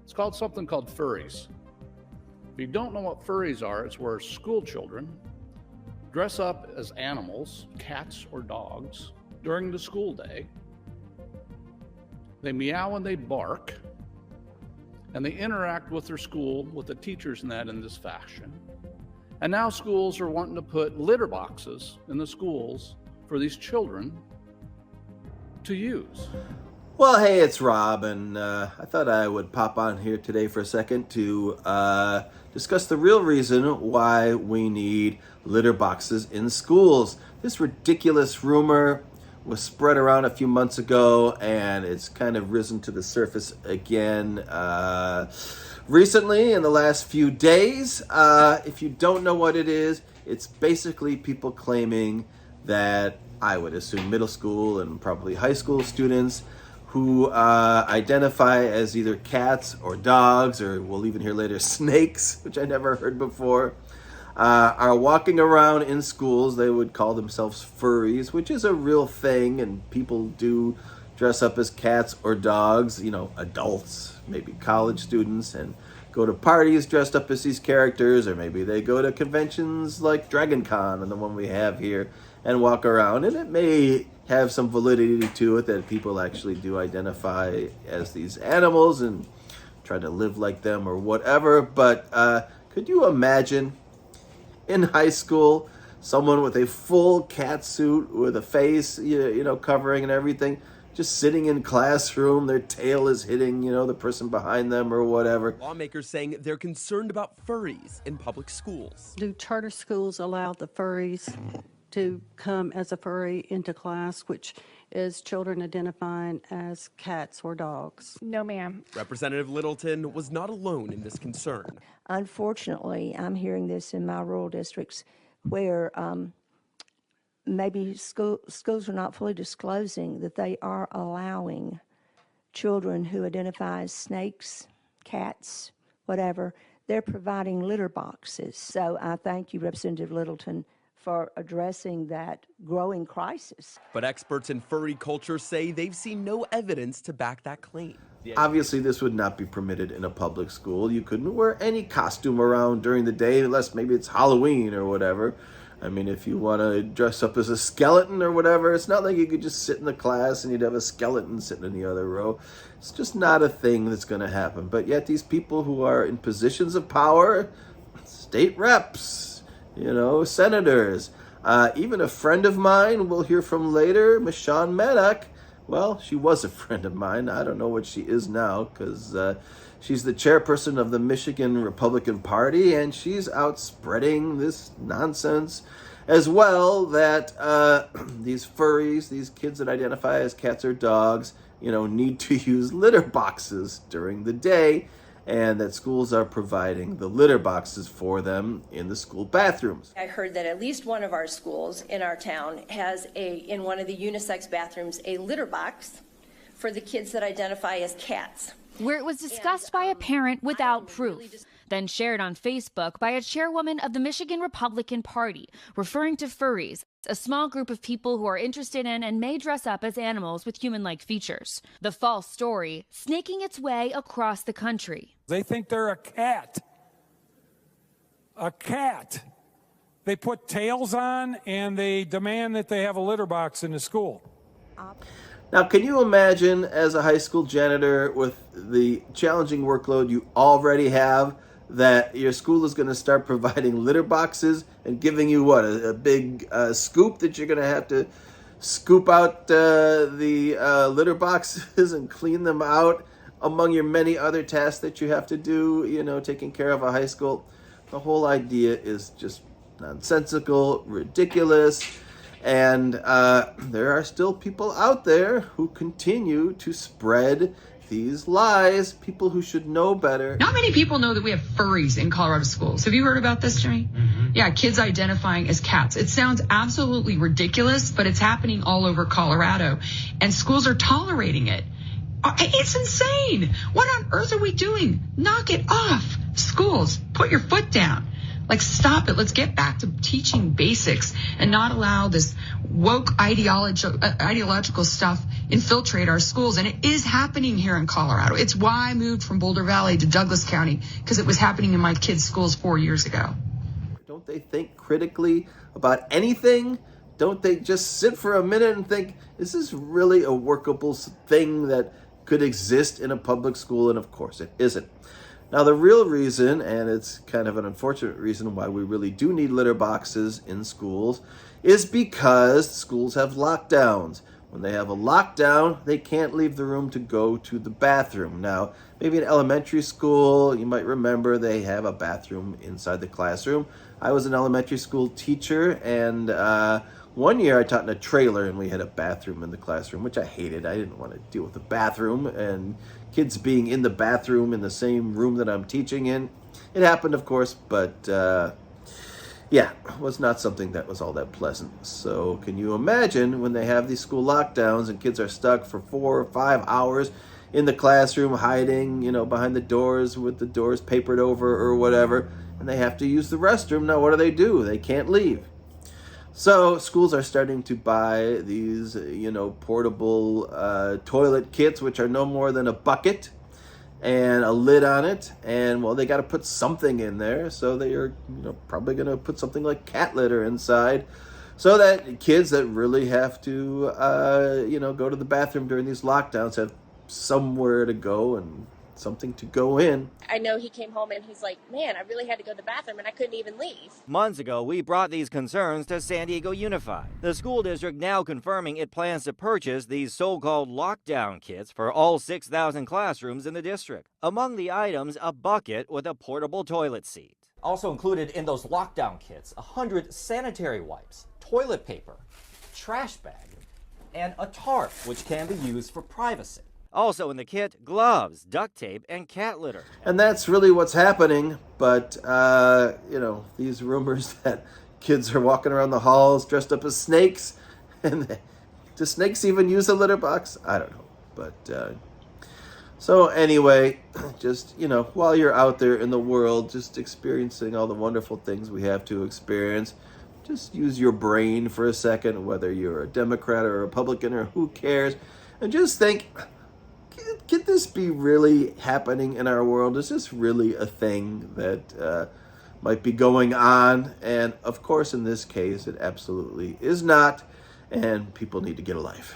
It's called something called Furries. If you don't know what furries are, it's where school children dress up as animals, cats or dogs, during the school day. They meow and they bark, and they interact with their school, with the teachers and that in this fashion. And now schools are wanting to put litter boxes in the schools for these children to use. Well, hey, it's Rob, and I thought I would pop on here today for a second to discuss the real reason why we need litter boxes in schools. This ridiculous rumor was spread around a few months ago, and it's kind of risen to the surface again recently in the last few days. If you don't know what it is, it's basically people claiming that, I would assume, middle school and probably high school students who identify as either cats or dogs, or we'll even hear later snakes, which I never heard before, are walking around in schools. They would call themselves furries, which is a real thing, and people do dress up as cats or dogs, you know, adults, maybe college students, and go to parties dressed up as these characters, or maybe they go to conventions like Dragon Con and the one we have here and walk around, and it may have some validity to it that people actually do identify as these animals and try to live like them or whatever. But could you imagine in high school someone with a full cat suit with a face, you know, covering and everything, just sitting in classroom, their tail is hitting, you know, the person behind them or whatever? Lawmakers saying they're concerned about furries in public schools. Do charter schools allow the furries to come as a furry into class, which is children identifying as cats or dogs? No, ma'am. Representative Littleton was not alone in this concern. Unfortunately, I'm hearing this in my rural districts where maybe schools are not fully disclosing that they are allowing children who identify as snakes, cats, whatever. They're providing litter boxes. So I thank you, Representative Littleton, for addressing that growing crisis. But experts in furry culture say they've seen no evidence to back that claim. Obviously, this would not be permitted in a public school. You couldn't wear any costume around during the day unless maybe it's Halloween or whatever. I mean, if you want to dress up as a skeleton or whatever, it's not like you could just sit in the class and you'd have a skeleton sitting in the other row. It's just not a thing that's going to happen. But yet these people who are in positions of power, state reps, you know, senators, even a friend of mine we'll hear from later, Michonne Maddock. Well, she was a friend of mine. I don't know what she is now, because she's the chairperson of the Michigan Republican Party, and she's out spreading this nonsense as well, that these furries, these kids that identify as cats or dogs, you know, need to use litter boxes during the day, and that schools are providing the litter boxes for them in the school bathrooms. I heard that at least one of our schools in our town has in one of the unisex bathrooms, a litter box for the kids that identify as cats. Where it was discussed by a parent without proof, then shared on Facebook by a chairwoman of the Michigan Republican Party, referring to furries, a small group of people who are interested in and may dress up as animals with human-like features. The false story snaking its way across the country. They think they're a cat. A cat. They put tails on and they demand that they have a litter box in the school. Now, can you imagine, as a high school janitor, with the challenging workload you already have, that your school is going to start providing litter boxes and giving you what, a big scoop that you're going to have to scoop out the litter boxes and clean them out among your many other tasks that you have to do, you know, taking care of a high school? The whole idea is just nonsensical, ridiculous. And there are still people out there who continue to spread these lies, people who should know better. Not many people know that we have furries in Colorado schools. Have you heard about this, Jimmy? Mm-hmm. Yeah, kids identifying as cats. It sounds absolutely ridiculous, but it's happening all over Colorado, and schools are tolerating it. It's insane. What on earth are we doing? Knock it off. Schools, put your foot down. Like, stop it. Let's get back to teaching basics and not allow this woke ideological stuff infiltrate our schools. And it is happening here in Colorado. It's why I moved from Boulder Valley to Douglas County, because it was happening in my kids' schools 4 years ago. Don't they think critically about anything? Don't they just sit for a minute and think, is this really a workable thing that could exist in a public school? And of course it isn't. Now the real reason, and it's kind of an unfortunate reason why we really do need litter boxes in schools, is because schools have lockdowns. When they have a lockdown, they can't leave the room to go to the bathroom. Now, maybe in elementary school, you might remember they have a bathroom inside the classroom. I was an elementary school teacher, and one year I taught in a trailer, and we had a bathroom in the classroom, which I hated. I didn't want to deal with the bathroom and kids being in the bathroom in the same room that I'm teaching in. It happened, of course, but yeah, it was not something that was all that pleasant. So can you imagine when they have these school lockdowns and kids are stuck for 4 or 5 hours in the classroom hiding, behind the doors with the doors papered over or whatever, and they have to use the restroom. Now what do? They can't leave. So schools are starting to buy these, portable toilet kits, which are no more than a bucket and a lid on it, and well, they got to put something in there, so they are probably going to put something like cat litter inside, so that kids that really have to go to the bathroom during these lockdowns have somewhere to go and something to go in. I know he came home and he's like, man, I really had to go to the bathroom and I couldn't even leave. Months ago, we brought these concerns to San Diego Unified. The school district now confirming it plans to purchase these so-called lockdown kits for all 6,000 classrooms in the district. Among the items, a bucket with a portable toilet seat. Also included in those lockdown kits, 100 sanitary wipes, toilet paper, trash bag, and a tarp, which can be used for privacy. Also in the kit, gloves, duct tape, and cat litter. And that's really what's happening, but, these rumors that kids are walking around the halls dressed up as snakes, and do snakes even use a litter box? I don't know, but, so anyway, just, while you're out there in the world, just experiencing all the wonderful things we have to experience, just use your brain for a second, whether you're a Democrat or a Republican or who cares, and just think, could this be really happening in our world? Is this really a thing that might be going on? And of course, in this case, it absolutely is not, and people need to get a life.